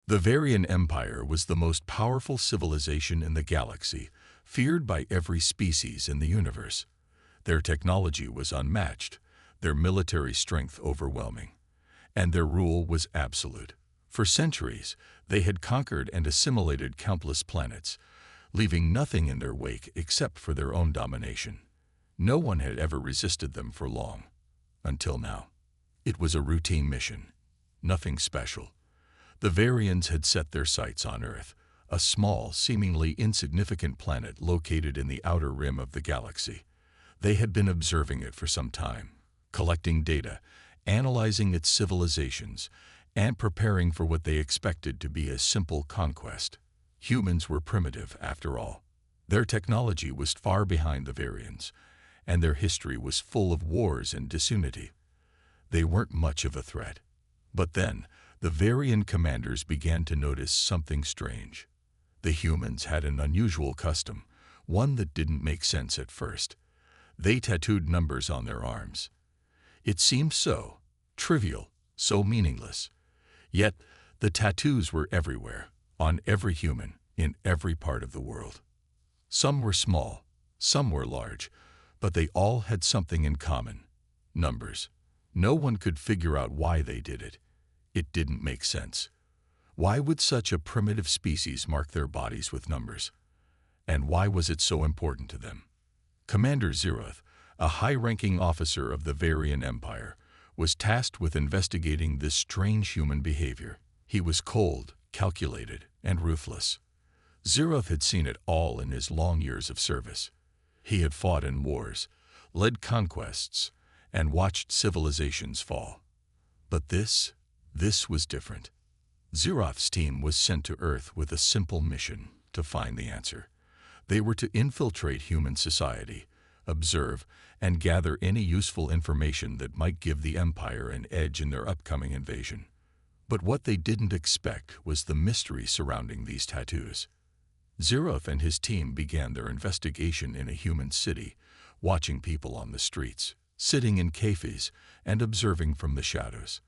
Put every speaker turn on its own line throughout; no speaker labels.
The Varian Empire was the most powerful civilization in the galaxy, feared by every species in the universe. Their technology was unmatched, their military strength overwhelming, and their rule was absolute. For centuries, they had conquered and assimilated countless planets, leaving nothing in their wake except for their own domination. No one had ever resisted them for long. Until now. It was a routine mission. Nothing special. The Varians had set their sights on Earth, a small, seemingly insignificant planet located in the outer rim of the galaxy. They had been observing it for some time, collecting data, analyzing its civilizations, and preparing for what they expected to be a simple conquest. Humans were primitive, after all. Their technology was far behind the Varians, and their history was full of wars and disunity. They weren't much of a threat. But then, the Varian commanders began to notice something strange. The humans had an unusual custom, one that didn't make sense at first. They tattooed numbers on their arms. It seemed so trivial, so meaningless. Yet, the tattoos were everywhere, on every human, in every part of the world. Some were small, some were large, but they all had something in common: numbers. No one could figure out why they did it. It didn't make sense. Why would such a primitive species mark their bodies with numbers? And why was it so important to them? Commander Zeroth, a high-ranking officer of the Varian Empire, was tasked with investigating this strange human behavior. He was cold, calculated, and ruthless. Zeroth had seen it all in his long years of service. He had fought in wars, led conquests, and watched civilizations fall. But this was different. Zeroth's team was sent to Earth with a simple mission: to find the answer. They were to infiltrate human society, observe, and gather any useful information that might give the Empire an edge in their upcoming invasion. But what they didn't expect was the mystery surrounding these tattoos. Zeroth and his team began their investigation in a human city, watching people on the streets, sitting in cafes, and observing from the shadows.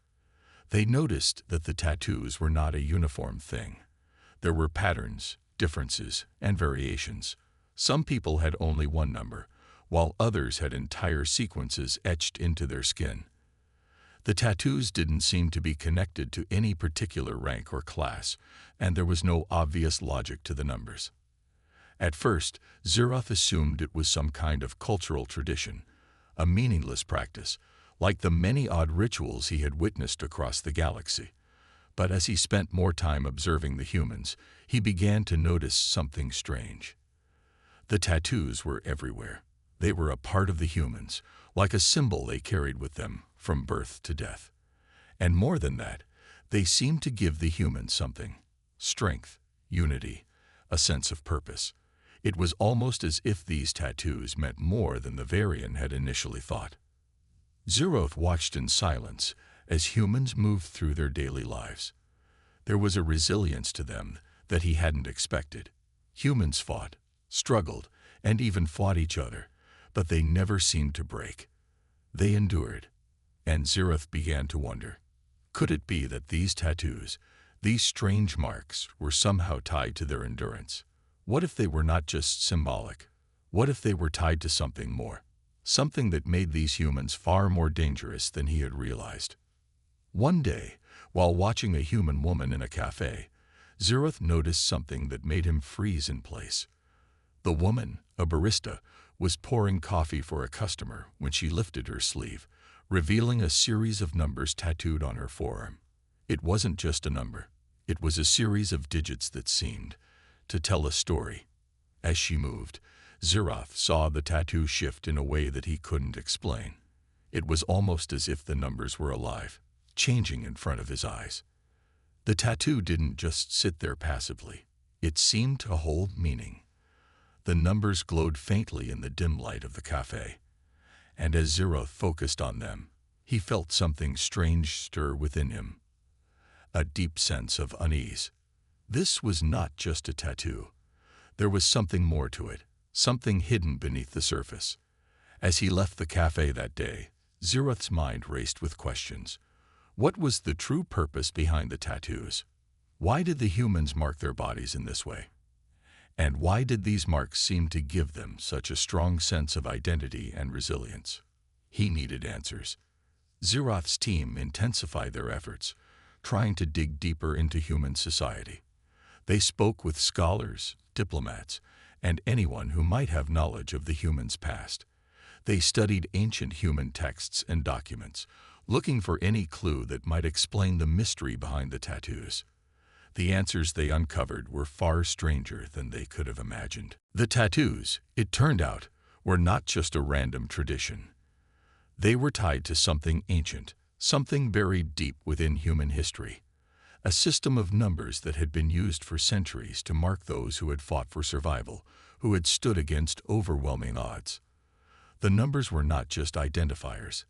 They noticed that the tattoos were not a uniform thing. There were patterns, differences, and variations. Some people had only one number, while others had entire sequences etched into their skin. The tattoos didn't seem to be connected to any particular rank or class, and there was no obvious logic to the numbers. At first, Zeroth assumed it was some kind of cultural tradition, a meaningless practice, like the many odd rituals he had witnessed across the galaxy. But as he spent more time observing the humans, he began to notice something strange. The tattoos were everywhere. They were a part of the humans, like a symbol they carried with them from birth to death. And more than that, they seemed to give the humans something: strength, unity, a sense of purpose. It was almost as if these tattoos meant more than the Varian had initially thought. Zeroth watched in silence as humans moved through their daily lives. There was a resilience to them that he hadn't expected. Humans fought, struggled, and even fought each other, but they never seemed to break. They endured, and Zeroth began to wonder, could it be that these tattoos, these strange marks, were somehow tied to their endurance? What if they were not just symbolic? What if they were tied to something more? Something that made these humans far more dangerous than he had realized. One day, while watching a human woman in a cafe, Zeroth noticed something that made him freeze in place. The woman, a barista, was pouring coffee for a customer when she lifted her sleeve, revealing a series of numbers tattooed on her forearm. It wasn't just a number. It was a series of digits that seemed to tell a story. As she moved, Zeroth saw the tattoo shift in a way that he couldn't explain. It was almost as if the numbers were alive, changing in front of his eyes. The tattoo didn't just sit there passively. It seemed to hold meaning. The numbers glowed faintly in the dim light of the cafe, and as Zeroth focused on them, he felt something strange stir within him. A deep sense of unease. This was not just a tattoo. There was something more to it, something hidden beneath the surface. As he left the cafe that day, Zeroth's mind raced with questions. What was the true purpose behind the tattoos? Why did the humans mark their bodies in this way? And why did these marks seem to give them such a strong sense of identity and resilience? He needed answers. Zeroth's team intensified their efforts, trying to dig deeper into human society. They spoke with scholars, diplomats, and anyone who might have knowledge of the humans' past. They studied ancient human texts and documents, looking for any clue that might explain the mystery behind the tattoos. The answers they uncovered were far stranger than they could have imagined. The tattoos, it turned out, were not just a random tradition. They were tied to something ancient, something buried deep within human history. A system of numbers that had been used for centuries to mark those who had fought for survival, who had stood against overwhelming odds. The numbers were not just identifiers.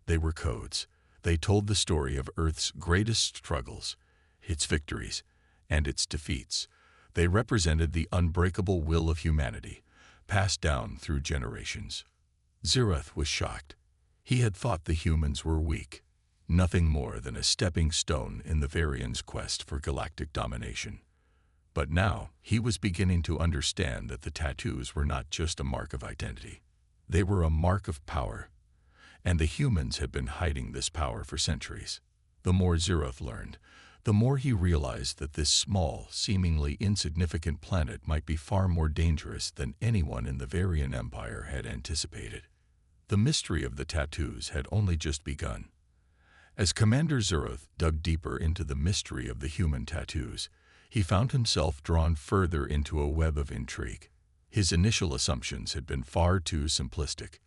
They were codes. They told the story of Earth's greatest struggles, its victories, and its defeats. They represented the unbreakable will of humanity, passed down through generations. Zeroth was shocked. He had thought the humans were weak, nothing more than a stepping stone in the Varians' quest for galactic domination. But now, he was beginning to understand that the tattoos were not just a mark of identity. They were a mark of power, and the humans had been hiding this power for centuries. The more Zeroth learned, the more he realized that this small, seemingly insignificant planet might be far more dangerous than anyone in the Varian Empire had anticipated. The mystery of the tattoos had only just begun. As Commander Zeroth dug deeper into the mystery of the human tattoos, he found himself drawn further into a web of intrigue. His initial assumptions had been far too simplistic.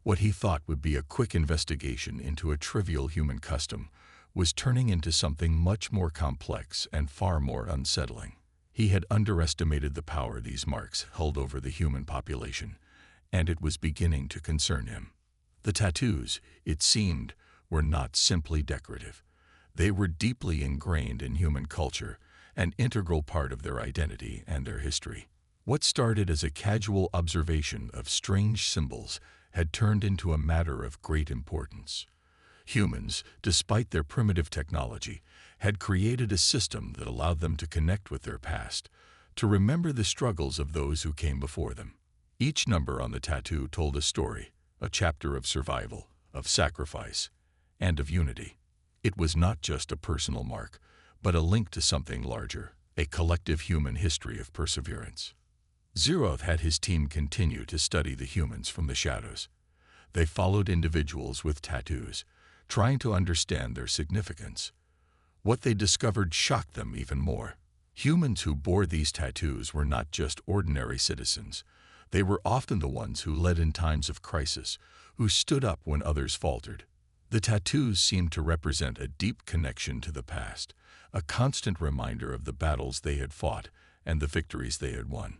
What he thought would be a quick investigation into a trivial human custom was turning into something much more complex and far more unsettling. He had underestimated the power these marks held over the human population, and it was beginning to concern him. The tattoos, it seemed, were not simply decorative. They were deeply ingrained in human culture, an integral part of their identity and their history. What started as a casual observation of strange symbols had turned into a matter of great importance. Humans, despite their primitive technology, had created a system that allowed them to connect with their past, to remember the struggles of those who came before them. Each number on the tattoo told a story, a chapter of survival, of sacrifice, and of unity. It was not just a personal mark, but a link to something larger, a collective human history of perseverance. Zeroth had his team continue to study the humans from the shadows. They followed individuals with tattoos, trying to understand their significance. What they discovered shocked them even more. Humans who bore these tattoos were not just ordinary citizens. They were often the ones who led in times of crisis, who stood up when others faltered. The tattoos seemed to represent a deep connection to the past, a constant reminder of the battles they had fought and the victories they had won.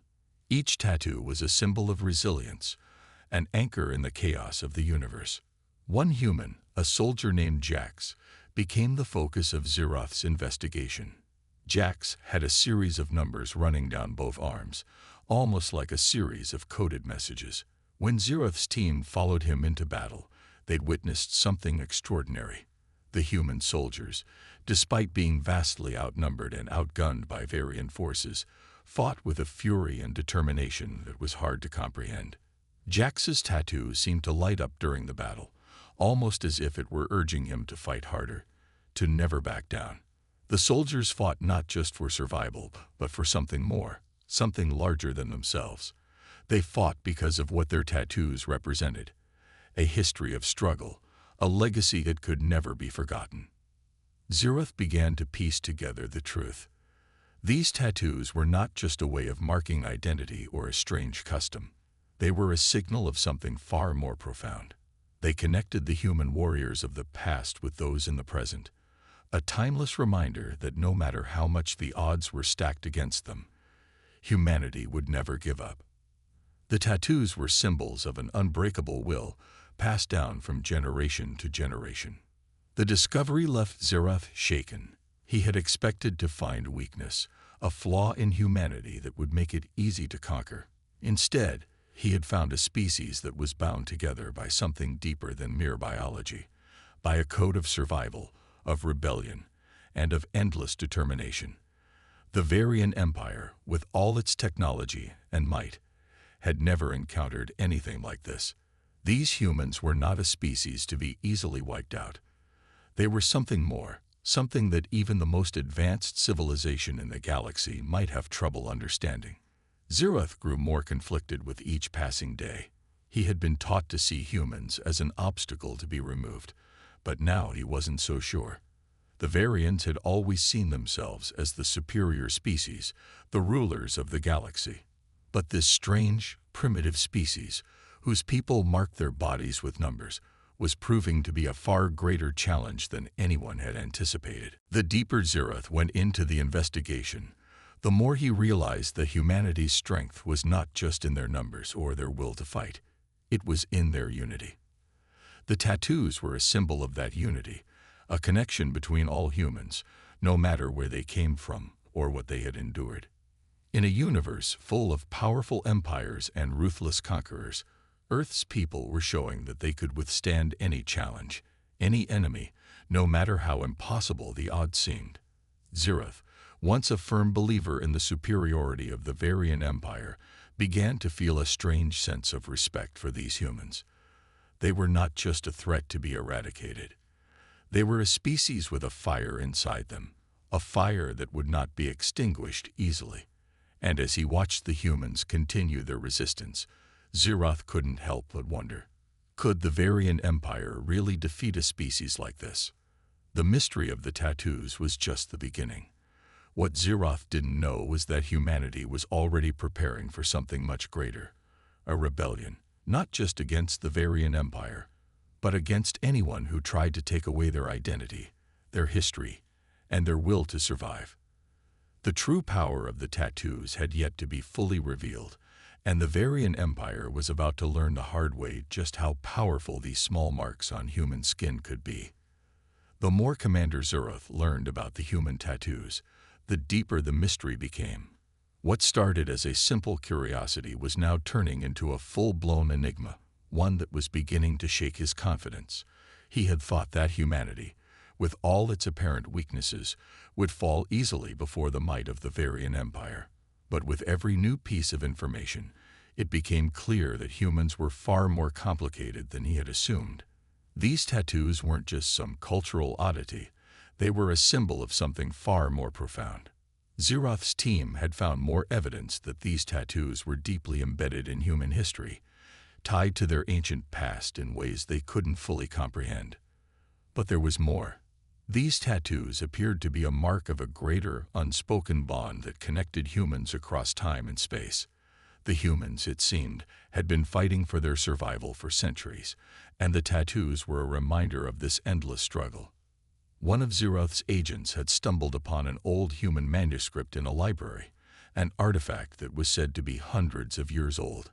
Each tattoo was a symbol of resilience, an anchor in the chaos of the universe. One human, a soldier named Jax, became the focus of Zeroth's investigation. Jax had a series of numbers running down both arms, almost like a series of coded messages. When Zeroth's team followed him into battle, they'd witnessed something extraordinary. The human soldiers, despite being vastly outnumbered and outgunned by Varian forces, fought with a fury and determination that was hard to comprehend. Jax's tattoo seemed to light up during the battle, almost as if it were urging him to fight harder, to never back down. The soldiers fought not just for survival, but for something more, something larger than themselves. They fought because of what their tattoos represented, a history of struggle, a legacy that could never be forgotten. Zeroth began to piece together the truth. These tattoos were not just a way of marking identity or a strange custom. They were a signal of something far more profound. They connected the human warriors of the past with those in the present, a timeless reminder that no matter how much the odds were stacked against them, humanity would never give up. The tattoos were symbols of an unbreakable will passed down from generation to generation. The discovery left Zeroth shaken. He had expected to find weakness, a flaw in humanity that would make it easy to conquer. Instead, he had found a species that was bound together by something deeper than mere biology, by a code of survival, of rebellion, and of endless determination. The Varian Empire, with all its technology and might, had never encountered anything like this. These humans were not a species to be easily wiped out. They were something more, something that even the most advanced civilization in the galaxy might have trouble understanding. Zeroth grew more conflicted with each passing day. He had been taught to see humans as an obstacle to be removed, but now he wasn't so sure. The Varians had always seen themselves as the superior species, the rulers of the galaxy. But this strange, primitive species, whose people marked their bodies with numbers, was proving to be a far greater challenge than anyone had anticipated. The deeper Zeroth went into the investigation, the more he realized that humanity's strength was not just in their numbers or their will to fight. It was in their unity. The tattoos were a symbol of that unity, a connection between all humans, no matter where they came from or what they had endured. In a universe full of powerful empires and ruthless conquerors, Earth's people were showing that they could withstand any challenge, any enemy, no matter how impossible the odds seemed. Zeroth, once a firm believer in the superiority of the Varian Empire, began to feel a strange sense of respect for these humans. They were not just a threat to be eradicated. They were a species with a fire inside them, a fire that would not be extinguished easily. And as he watched the humans continue their resistance, Zeroth couldn't help but wonder, could the Varian Empire really defeat a species like this? The mystery of the tattoos was just the beginning. What Zeroth didn't know was that humanity was already preparing for something much greater, a rebellion, not just against the Varian Empire, but against anyone who tried to take away their identity, their history, and their will to survive. The true power of the tattoos had yet to be fully revealed, and the Varian Empire was about to learn the hard way just how powerful these small marks on human skin could be. The more Commander Zeroth learned about the human tattoos, the deeper the mystery became. What started as a simple curiosity was now turning into a full-blown enigma, one that was beginning to shake his confidence. He had thought that humanity, with all its apparent weaknesses, would fall easily before the might of the Varian Empire. But with every new piece of information, it became clear that humans were far more complicated than he had assumed. These tattoos weren't just some cultural oddity. They were a symbol of something far more profound. Zeroth's team had found more evidence that these tattoos were deeply embedded in human history, tied to their ancient past in ways they couldn't fully comprehend. But there was more. These tattoos appeared to be a mark of a greater, unspoken bond that connected humans across time and space. The humans, it seemed, had been fighting for their survival for centuries, and the tattoos were a reminder of this endless struggle. One of Zeroth's agents had stumbled upon an old human manuscript in a library, an artifact that was said to be hundreds of years old.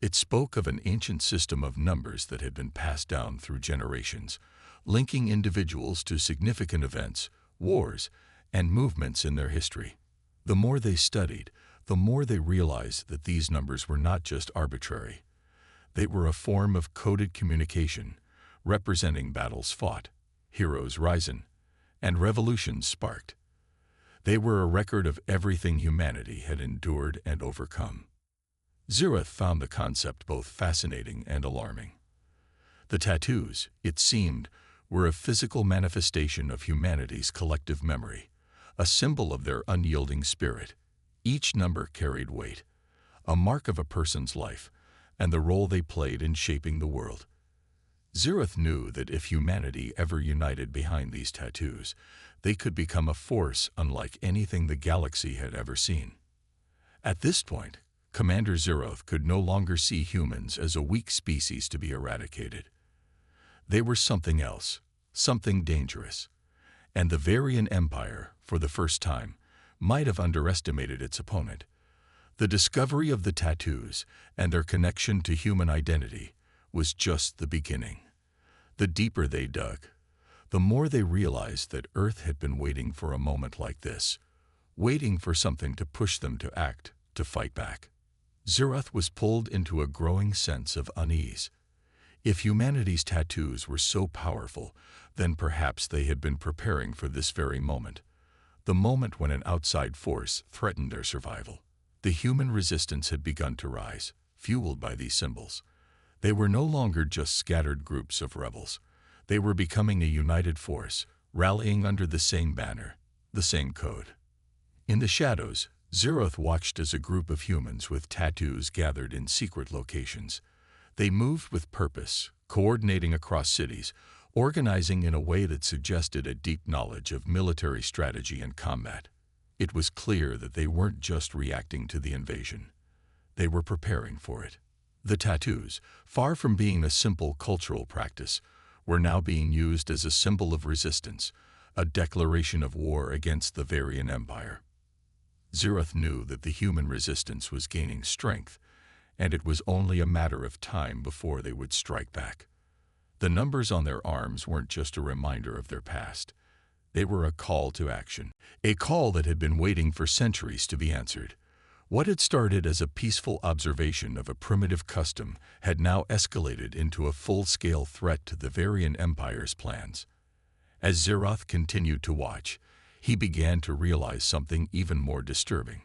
It spoke of an ancient system of numbers that had been passed down through generations, linking individuals to significant events, wars, and movements in their history. The more they studied, the more they realized that these numbers were not just arbitrary. They were a form of coded communication, representing battles fought, heroes risen, and revolutions sparked. They were a record of everything humanity had endured and overcome. Zeroth found the concept both fascinating and alarming. The tattoos, it seemed, were a physical manifestation of humanity's collective memory, a symbol of their unyielding spirit. Each number carried weight, a mark of a person's life, and the role they played in shaping the world. Zeroth knew that if humanity ever united behind these tattoos, they could become a force unlike anything the galaxy had ever seen. At this point, Commander Zeroth could no longer see humans as a weak species to be eradicated. They were something else, something dangerous. And the Varian Empire, for the first time, might have underestimated its opponent. The discovery of the tattoos and their connection to human identity was just the beginning. The deeper they dug, the more they realized that Earth had been waiting for a moment like this, waiting for something to push them to act, to fight back. Zeroth was pulled into a growing sense of unease. If humanity's tattoos were so powerful, then perhaps they had been preparing for this very moment. the moment when an outside force threatened their survival. The human resistance had begun to rise, fueled by these symbols. They were no longer just scattered groups of rebels. They were becoming a united force, rallying under the same banner, the same code. In the shadows, Zeroth watched as a group of humans with tattoos gathered in secret locations. They moved with purpose, coordinating across cities, organizing in a way that suggested a deep knowledge of military strategy and combat. It was clear that they weren't just reacting to the invasion. They were preparing for it. The tattoos, far from being a simple cultural practice, were now being used as a symbol of resistance, a declaration of war against the Varian Empire. Zeroth knew that the human resistance was gaining strength, and it was only a matter of time before they would strike back. The numbers on their arms weren't just a reminder of their past. They were a call to action, a call that had been waiting for centuries to be answered. What had started as a peaceful observation of a primitive custom had now escalated into a full-scale threat to the Varian Empire's plans. As Zeroth continued to watch, he began to realize something even more disturbing.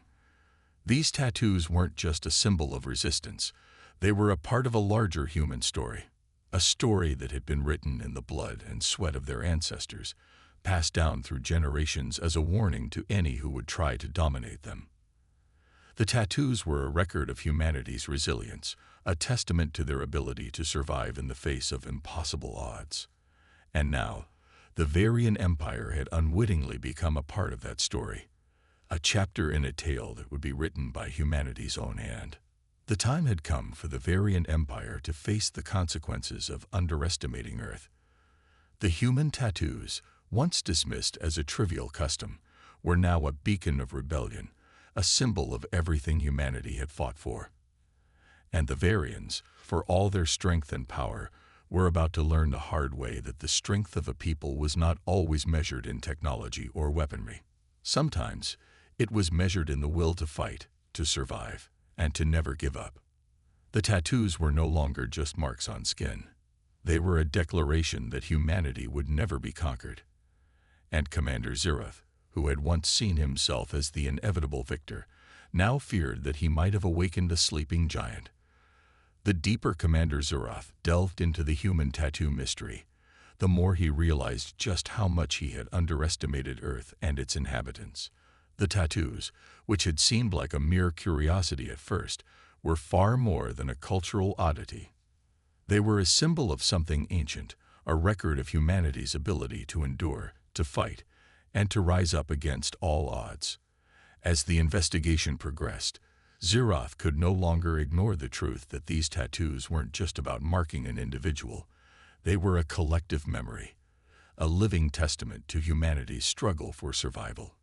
These tattoos weren't just a symbol of resistance. They were a part of a larger human story, a story that had been written in the blood and sweat of their ancestors, passed down through generations as a warning to any who would try to dominate them. The tattoos were a record of humanity's resilience, a testament to their ability to survive in the face of impossible odds. And now, the Varian Empire had unwittingly become a part of that story, a chapter in a tale that would be written by humanity's own hand. The time had come for the Varian Empire to face the consequences of underestimating Earth. The human tattoos, once dismissed as a trivial custom, were now a beacon of rebellion, a symbol of everything humanity had fought for. And the Varians, for all their strength and power, were about to learn the hard way that the strength of a people was not always measured in technology or weaponry. Sometimes, it was measured in the will to fight, to survive, and to never give up. The tattoos were no longer just marks on skin. They were a declaration that humanity would never be conquered. And Commander Zeroth, who had once seen himself as the inevitable victor, now feared that he might have awakened a sleeping giant. The deeper Commander Zeroth delved into the human tattoo mystery, the more he realized just how much he had underestimated Earth and its inhabitants. The tattoos, which had seemed like a mere curiosity at first, were far more than a cultural oddity. They were a symbol of something ancient, a record of humanity's ability to endure, to fight, and to rise up against all odds. As the investigation progressed, Zeroth could no longer ignore the truth that these tattoos weren't just about marking an individual. They were a collective memory, a living testament to humanity's struggle for survival.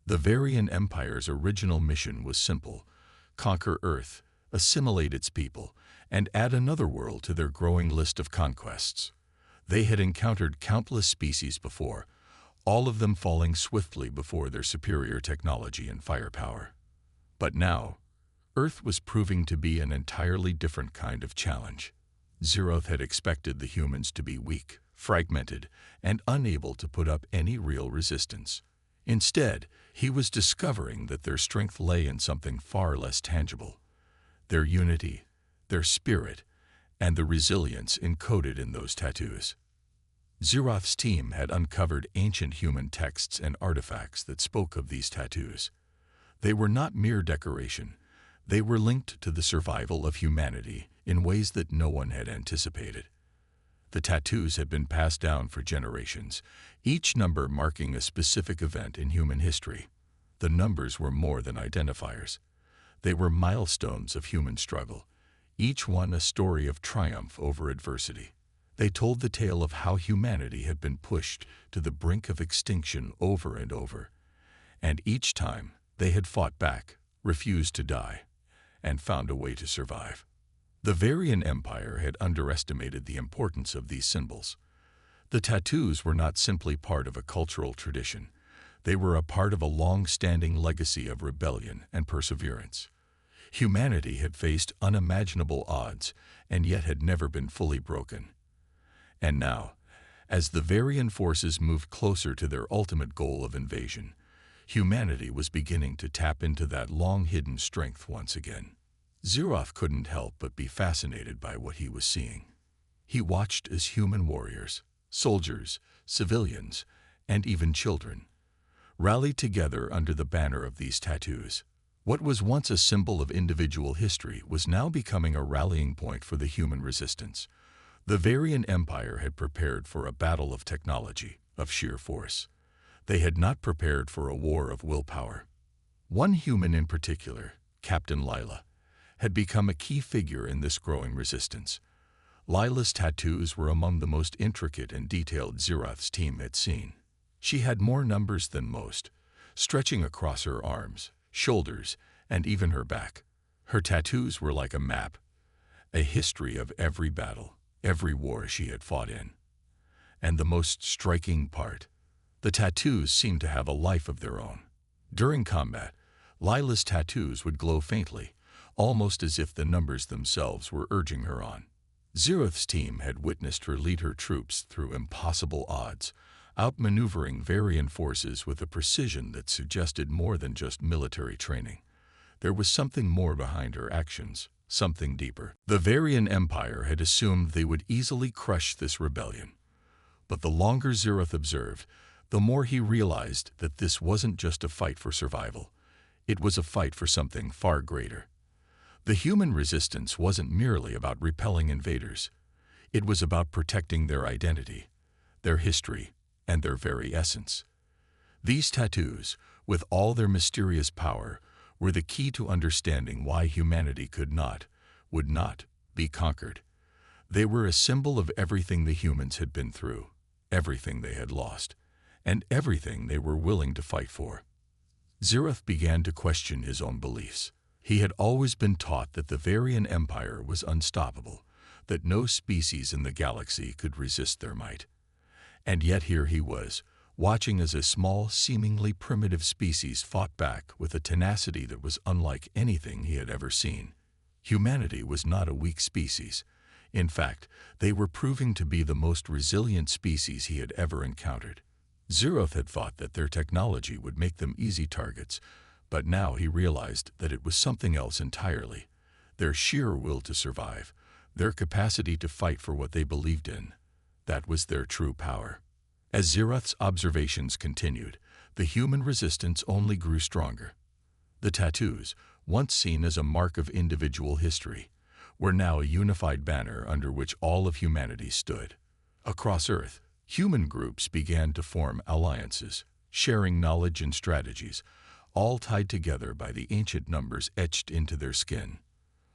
The Varian Empire's original mission was simple: conquer Earth, assimilate its people, and add another world to their growing list of conquests. They had encountered countless species before, all of them falling swiftly before their superior technology and firepower. But now, Earth was proving to be an entirely different kind of challenge. Zeroth had expected the humans to be weak, fragmented, and unable to put up any real resistance. Instead, he was discovering that their strength lay in something far less tangible: their unity, their spirit, and the resilience encoded in those tattoos. Zeroth's team had uncovered ancient human texts and artifacts that spoke of these tattoos. They were not mere decoration. They were linked to the survival of humanity in ways that no one had anticipated. The tattoos had been passed down for generations, each number marking a specific event in human history. The numbers were more than identifiers. They were milestones of human struggle, each one a story of triumph over adversity. They told the tale of how humanity had been pushed to the brink of extinction over and over, and each time they had fought back, refused to die, and found a way to survive. The Varian Empire had underestimated the importance of these symbols. The tattoos were not simply part of a cultural tradition. They were a part of a long-standing legacy of rebellion and perseverance. Humanity had faced unimaginable odds and yet had never been fully broken. And now, as the Varian forces moved closer to their ultimate goal of invasion, Humanity was beginning to tap into that long-hidden strength once again. Zeroth couldn't help but be fascinated by what he was seeing. He watched as human warriors, soldiers, civilians, and even children rallied together under the banner of these tattoos. What was once a symbol of individual history was now becoming a rallying point for the human resistance. The Varian Empire had prepared for a battle of technology, of sheer force. They had not prepared for a war of willpower. One human in particular, Captain Lila, had become a key figure in this growing resistance. Lila's tattoos were among the most intricate and detailed Zeroth's team had seen. She had more numbers than most, stretching across her arms, shoulders, and even her back. Her tattoos were like a map, a history of every battle, every war she had fought in. And the most striking part, the tattoos seemed to have a life of their own. During combat, Lila's tattoos would glow faintly, almost as if the numbers themselves were urging her on. Zeroth's team had witnessed her lead her troops through impossible odds, outmaneuvering Varian forces with a precision that suggested more than just military training. There was something more behind her actions, something deeper. The Varian Empire had assumed they would easily crush this rebellion. But the longer Zeroth observed, the more he realized that this wasn't just a fight for survival. It was a fight for something far greater. The human resistance wasn't merely about repelling invaders. It was about protecting their identity, their history, and their very essence. These tattoos, with all their mysterious power, were the key to understanding why humanity would not, be conquered. They were a symbol of everything the humans had been through, everything they had lost, and everything they were willing to fight for. Zeroth began to question his own beliefs. He had always been taught that the Varian Empire was unstoppable, that no species in the galaxy could resist their might. And yet here he was, watching as a small, seemingly primitive species fought back with a tenacity that was unlike anything he had ever seen. Humanity was not a weak species. In fact, they were proving to be the most resilient species he had ever encountered. Zeroth had thought that their technology would make them easy targets, but now he realized that it was something else entirely. Their sheer will to survive, their capacity to fight for what they believed in. That was their true power. As Zeroth's observations continued, the human resistance only grew stronger. The tattoos, once seen as a mark of individual history, were now a unified banner under which all of humanity stood. Across Earth, human groups began to form alliances, sharing knowledge and strategies, all tied together by the ancient numbers etched into their skin.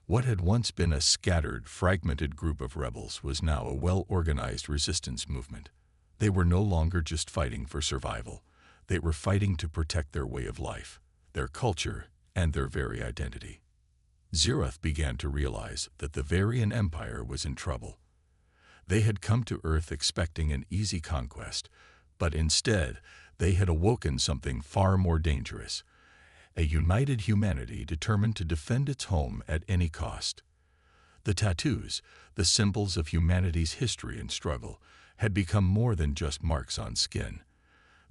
What had once been a scattered, fragmented group of rebels was now a well-organized resistance movement. They were no longer just fighting for survival. They were fighting to protect their way of life, their culture, and their very identity. Zeroth began to realize that the Varian Empire was in trouble. They had come to Earth expecting an easy conquest, but instead, they had awoken something far more dangerous, a united humanity determined to defend its home at any cost. The tattoos, the symbols of humanity's history and struggle, had become more than just marks on skin.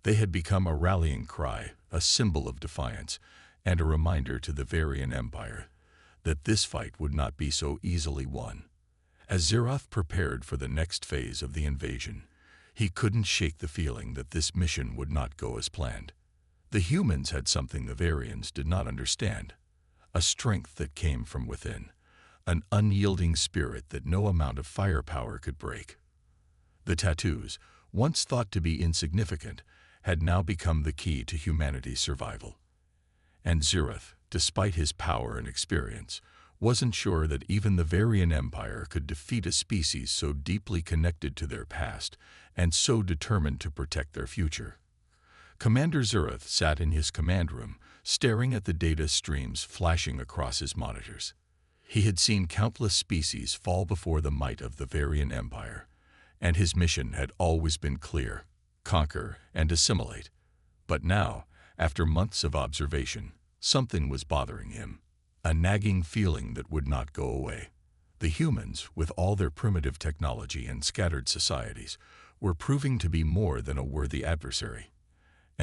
They had become a rallying cry, a symbol of defiance, and a reminder to the Varian Empire that this fight would not be so easily won. As Zeroth prepared for the next phase of the invasion, he couldn't shake the feeling that this mission would not go as planned. The humans had something the Varians did not understand, a strength that came from within, an unyielding spirit that no amount of firepower could break. The tattoos, once thought to be insignificant, had now become the key to humanity's survival. And Zeroth, despite his power and experience, wasn't sure that even the Varian Empire could defeat a species so deeply connected to their past and so determined to protect their future. Commander Zeroth sat in his command room, staring at the data streams flashing across his monitors. He had seen countless species fall before the might of the Varian Empire, and his mission had always been clear: conquer and assimilate. But now, after months of observation, something was bothering him, a nagging feeling that would not go away. The humans, with all their primitive technology and scattered societies, were proving to be more than a worthy adversary.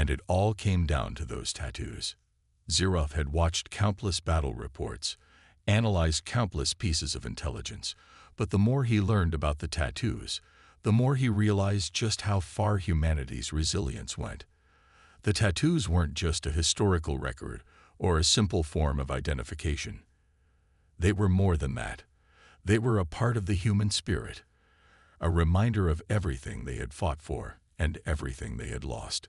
And it all came down to those tattoos. Zeroth had watched countless battle reports, analyzed countless pieces of intelligence, but the more he learned about the tattoos, the more he realized just how far humanity's resilience went. The tattoos weren't just a historical record or a simple form of identification. They were more than that. They were a part of the human spirit, a reminder of everything they had fought for and everything they had lost.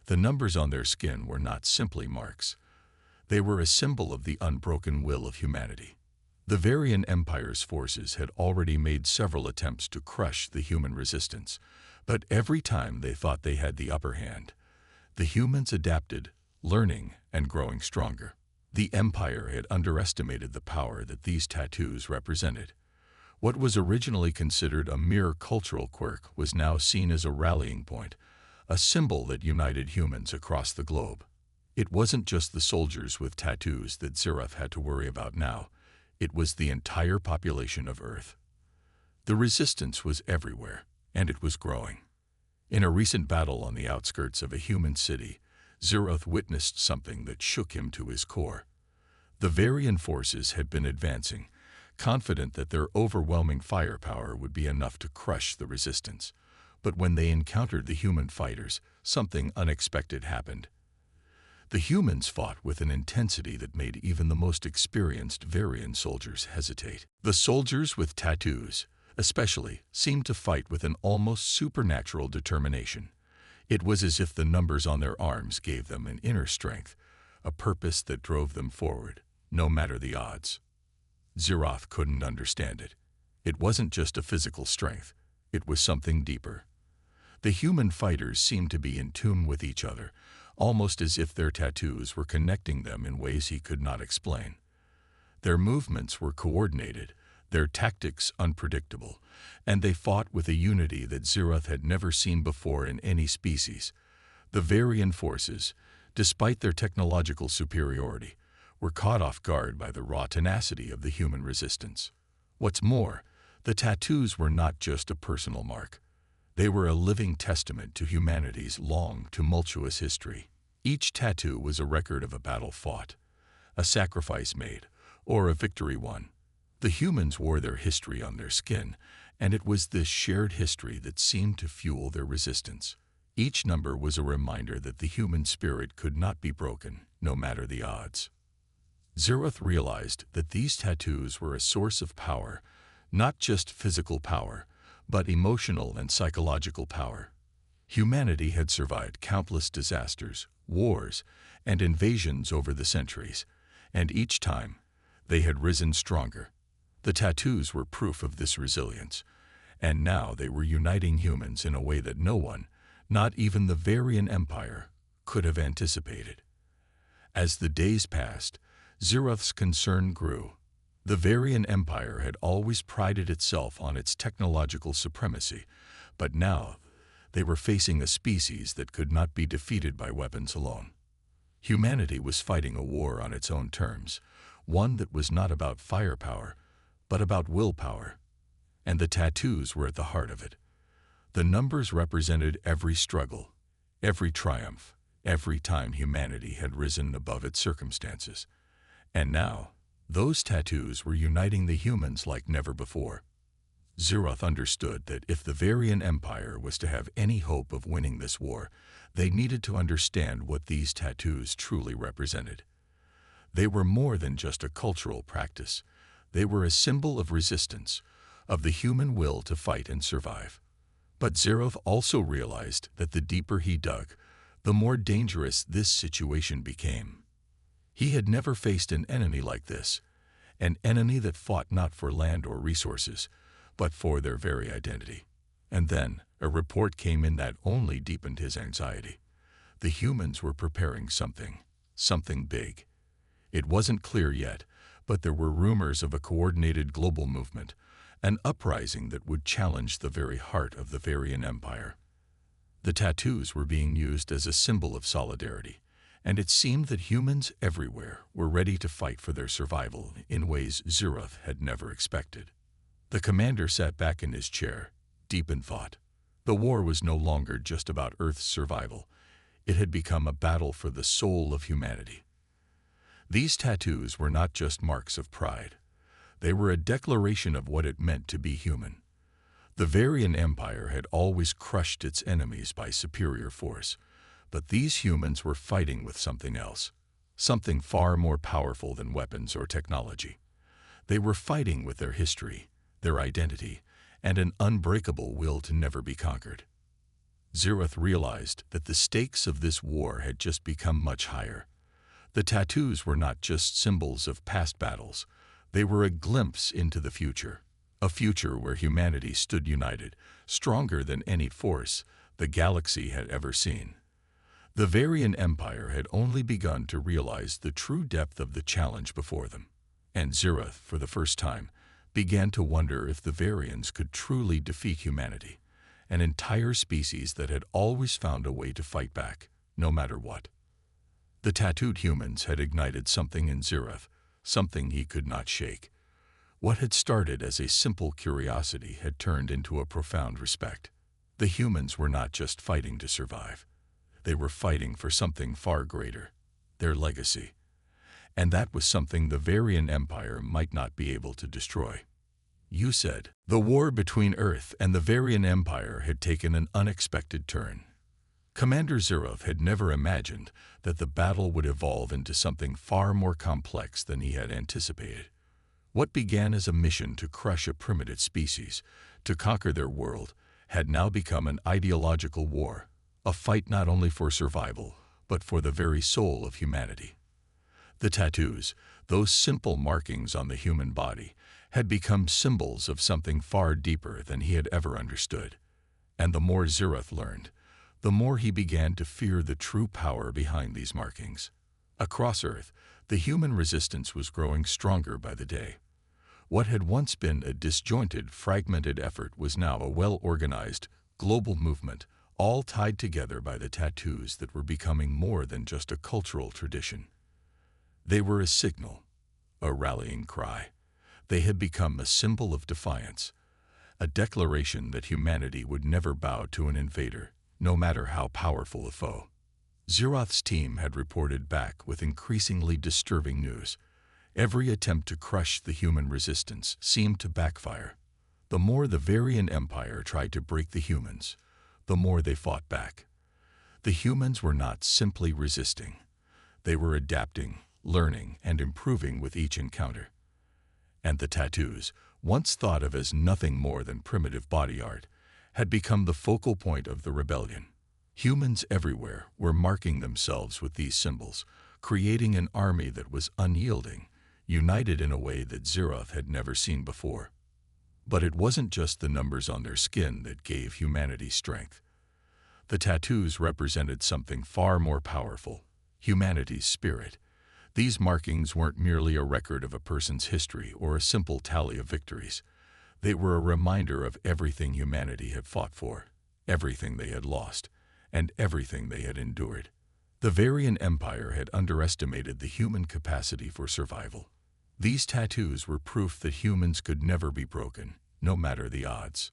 The numbers on their skin were not simply marks. They were a symbol of the unbroken will of humanity. The Varian Empire's forces had already made several attempts to crush the human resistance, but every time they thought they had the upper hand, the humans adapted, learning and growing stronger. The Empire had underestimated the power that these tattoos represented. What was originally considered a mere cultural quirk was now seen as a rallying point, a symbol that united humans across the globe. It wasn't just the soldiers with tattoos that Zeroth had to worry about now. It was the entire population of Earth. The resistance was everywhere, and it was growing. In a recent battle on the outskirts of a human city, Zeroth witnessed something that shook him to his core. The Varian forces had been advancing, confident that their overwhelming firepower would be enough to crush the resistance. But when they encountered the human fighters, something unexpected happened. The humans fought with an intensity that made even the most experienced Varian soldiers hesitate. The soldiers with tattoos, especially, seemed to fight with an almost supernatural determination. It was as if the numbers on their arms gave them an inner strength, a purpose that drove them forward, no matter the odds. Zeroth couldn't understand it. It wasn't just a physical strength. It was something deeper. The human fighters seemed to be in tune with each other, almost as if their tattoos were connecting them in ways he could not explain. Their movements were coordinated, their tactics unpredictable, and they fought with a unity that Zeroth had never seen before in any species. The Varian forces, despite their technological superiority, were caught off guard by the raw tenacity of the human resistance. What's more, the tattoos were not just a personal mark. They were a living testament to humanity's long, tumultuous history. Each tattoo was a record of a battle fought, a sacrifice made, or a victory won. The humans wore their history on their skin, and it was this shared history that seemed to fuel their resistance. Each number was a reminder that the human spirit could not be broken, no matter the odds. Zeroth realized that these tattoos were a source of power, not just physical power, but emotional and psychological power. Humanity had survived countless disasters, wars, and invasions over the centuries, and each time, they had risen stronger. The tattoos were proof of this resilience, and now they were uniting humans in a way that no one, not even the Varian Empire, could have anticipated. As the days passed, Zeroth's concern grew. The Varian Empire had always prided itself on its technological supremacy, but now they were facing a species that could not be defeated by weapons alone. Humanity was fighting a war on its own terms, one that was not about firepower, but about willpower, and the tattoos were at the heart of it. The numbers represented every struggle, every triumph, every time humanity had risen above its circumstances. And now, those tattoos were uniting the humans like never before. Zeroth understood that if the Varian Empire was to have any hope of winning this war, they needed to understand what these tattoos truly represented. They were more than just a cultural practice. They were a symbol of resistance, of the human will to fight and survive. But Zeroth also realized that the deeper he dug, the more dangerous this situation became. He had never faced an enemy like this, an enemy that fought not for land or resources, but for their very identity. And then a report came in that only deepened his anxiety. The humans were preparing something big. It wasn't clear yet, but there were rumors of a coordinated global movement, an uprising that would challenge the very heart of the Varian Empire. The tattoos were being used as a symbol of solidarity, and it seemed that humans everywhere were ready to fight for their survival in ways Zeroth had never expected. The commander sat back in his chair, deep in thought. The war was no longer just about Earth's survival. It had become a battle for the soul of humanity. These tattoos were not just marks of pride. They were a declaration of what it meant to be human. The Varian Empire had always crushed its enemies by superior force, but these humans were fighting with something else, something far more powerful than weapons or technology. They were fighting with their history, their identity, and an unbreakable will to never be conquered. Zeroth realized that the stakes of this war had just become much higher. The tattoos were not just symbols of past battles. They were a glimpse into the future, a future where humanity stood united, stronger than any force the galaxy had ever seen. The Varian Empire had only begun to realize the true depth of the challenge before them, and Zeroth, for the first time, began to wonder if the Varians could truly defeat humanity, an entire species that had always found a way to fight back, no matter what. The tattooed humans had ignited something in Zeroth, something he could not shake. What had started as a simple curiosity had turned into a profound respect. The humans were not just fighting to survive. They were fighting for something far greater, their legacy. And that was something the Varian Empire might not be able to destroy. You said, the war between Earth and the Varian Empire had taken an unexpected turn. Commander Zeroth had never imagined that the battle would evolve into something far more complex than he had anticipated. What began as a mission to crush a primitive species, to conquer their world, had now become an ideological war, a fight not only for survival, but for the very soul of humanity. The tattoos, those simple markings on the human body, had become symbols of something far deeper than he had ever understood. And the more Zeroth learned, the more he began to fear the true power behind these markings. Across Earth, the human resistance was growing stronger by the day. What had once been a disjointed, fragmented effort was now a well-organized, global movement, all tied together by the tattoos that were becoming more than just a cultural tradition. They were a signal, a rallying cry. They had become a symbol of defiance, a declaration that humanity would never bow to an invader, no matter how powerful a foe. Zeroth's team had reported back with increasingly disturbing news. Every attempt to crush the human resistance seemed to backfire. The more the Varian Empire tried to break the humans, the more they fought back. The humans were not simply resisting. They were adapting, learning, and improving with each encounter. And the tattoos, once thought of as nothing more than primitive body art, had become the focal point of the rebellion. Humans everywhere were marking themselves with these symbols, creating an army that was unyielding, united in a way that Zeroth had never seen before. But it wasn't just the numbers on their skin that gave humanity strength. The tattoos represented something far more powerful, humanity's spirit. These markings weren't merely a record of a person's history or a simple tally of victories. They were a reminder of everything humanity had fought for, everything they had lost, and everything they had endured. The Varian Empire had underestimated the human capacity for survival. These tattoos were proof that humans could never be broken, no matter the odds.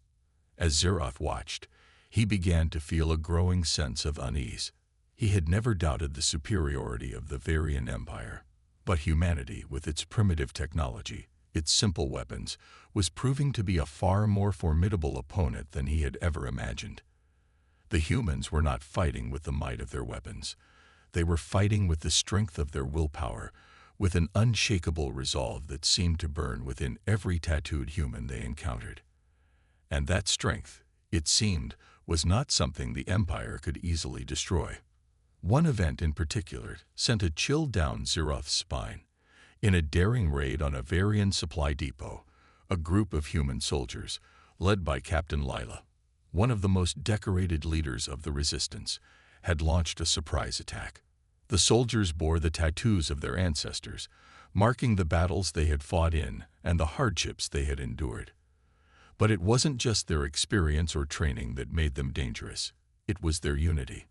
As Zeroth watched, he began to feel a growing sense of unease. He had never doubted the superiority of the Varian Empire, but humanity, with its primitive technology, its simple weapons, was proving to be a far more formidable opponent than he had ever imagined. The humans were not fighting with the might of their weapons. They were fighting with the strength of their willpower, with an unshakable resolve that seemed to burn within every tattooed human they encountered. And that strength, it seemed, was not something the Empire could easily destroy. One event in particular sent a chill down Zeroth's spine. In a daring raid on a Varian supply depot, a group of human soldiers, led by Captain Lila, one of the most decorated leaders of the resistance, had launched a surprise attack. The soldiers bore the tattoos of their ancestors, marking the battles they had fought in and the hardships they had endured. But it wasn't just their experience or training that made them dangerous. It was their unity.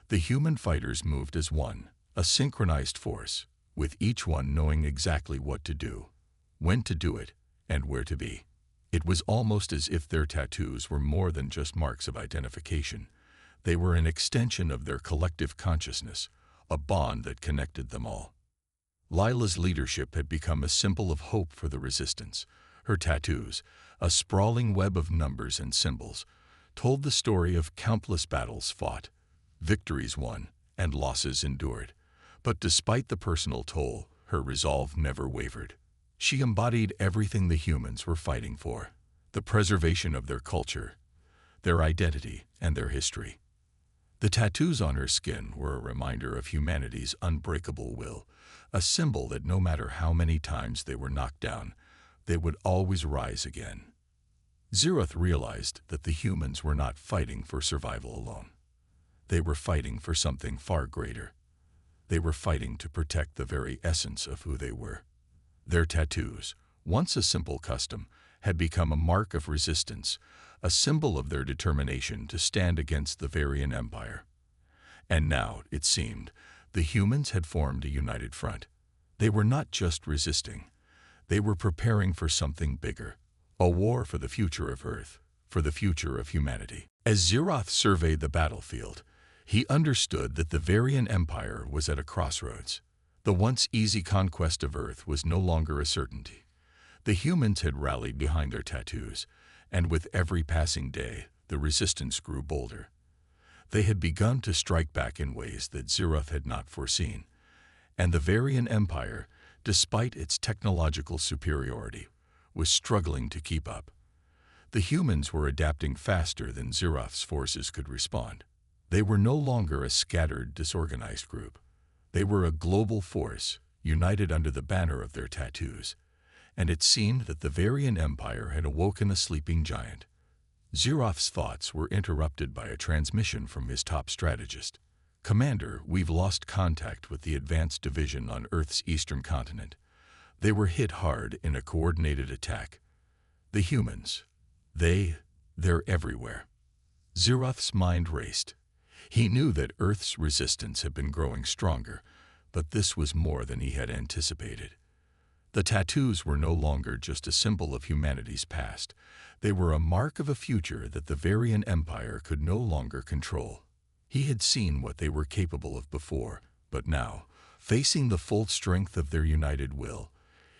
The human fighters moved as one, a synchronized force, with each one knowing exactly what to do, when to do it, and where to be. It was almost as if their tattoos were more than just marks of identification. They were an extension of their collective consciousness, a bond that connected them all. Lila's leadership had become a symbol of hope for the resistance. Her tattoos, a sprawling web of numbers and symbols, told the story of countless battles fought, victories won, and losses endured. But despite the personal toll, her resolve never wavered. She embodied everything the humans were fighting for: the preservation of their culture, their identity, and their history. The tattoos on her skin were a reminder of humanity's unbreakable will, a symbol that no matter how many times they were knocked down, they would always rise again. Zeroth realized that the humans were not fighting for survival alone. They were fighting for something far greater. They were fighting to protect the very essence of who they were. Their tattoos, once a simple custom, had become a mark of resistance, a symbol of their determination to stand against the Varian Empire. And now, it seemed, the humans had formed a united front. They were not just resisting. They were preparing for something bigger, a war for the future of Earth, for the future of humanity. As Zeroth surveyed the battlefield, he understood that the Varian Empire was at a crossroads. The once easy conquest of Earth was no longer a certainty. The humans had rallied behind their tattoos, and with every passing day, the resistance grew bolder. They had begun to strike back in ways that Zeroth had not foreseen, and the Varian Empire, despite its technological superiority, was struggling to keep up. The humans were adapting faster than Zeroth's forces could respond. They were no longer a scattered, disorganized group. They were a global force, united under the banner of their tattoos, and it seemed that the Varian Empire had awoken a sleeping giant. Zeroth's thoughts were interrupted by a transmission from his top strategist. "Commander, we've lost contact with the advanced division on Earth's eastern continent. They were hit hard in a coordinated attack. The humans, they're everywhere." Zeroth's mind raced. He knew that Earth's resistance had been growing stronger, but this was more than he had anticipated. The tattoos were no longer just a symbol of humanity's past. They were a mark of a future that the Varian Empire could no longer control. He had seen what they were capable of before, but now, facing the full strength of their united will,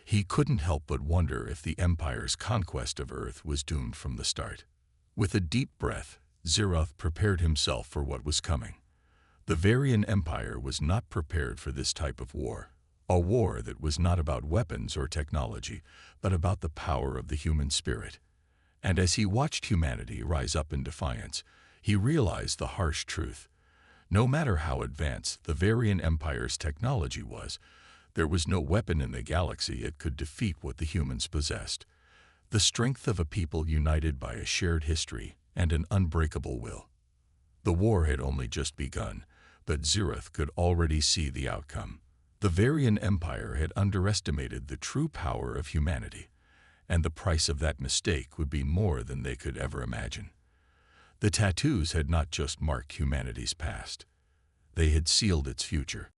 he couldn't help but wonder if the Empire's conquest of Earth was doomed from the start. With a deep breath, Zeroth prepared himself for what was coming. The Varian Empire was not prepared for this type of war. A war that was not about weapons or technology, but about the power of the human spirit. And as he watched humanity rise up in defiance, he realized the harsh truth. No matter how advanced the Varian Empire's technology was, there was no weapon in the galaxy it could defeat what the humans possessed: the strength of a people united by a shared history and an unbreakable will. The war had only just begun, but Zeroth could already see the outcome. The Varian Empire had underestimated the true power of humanity, and the price of that mistake would be more than they could ever imagine. The tattoos had not just marked humanity's past. They had sealed its future.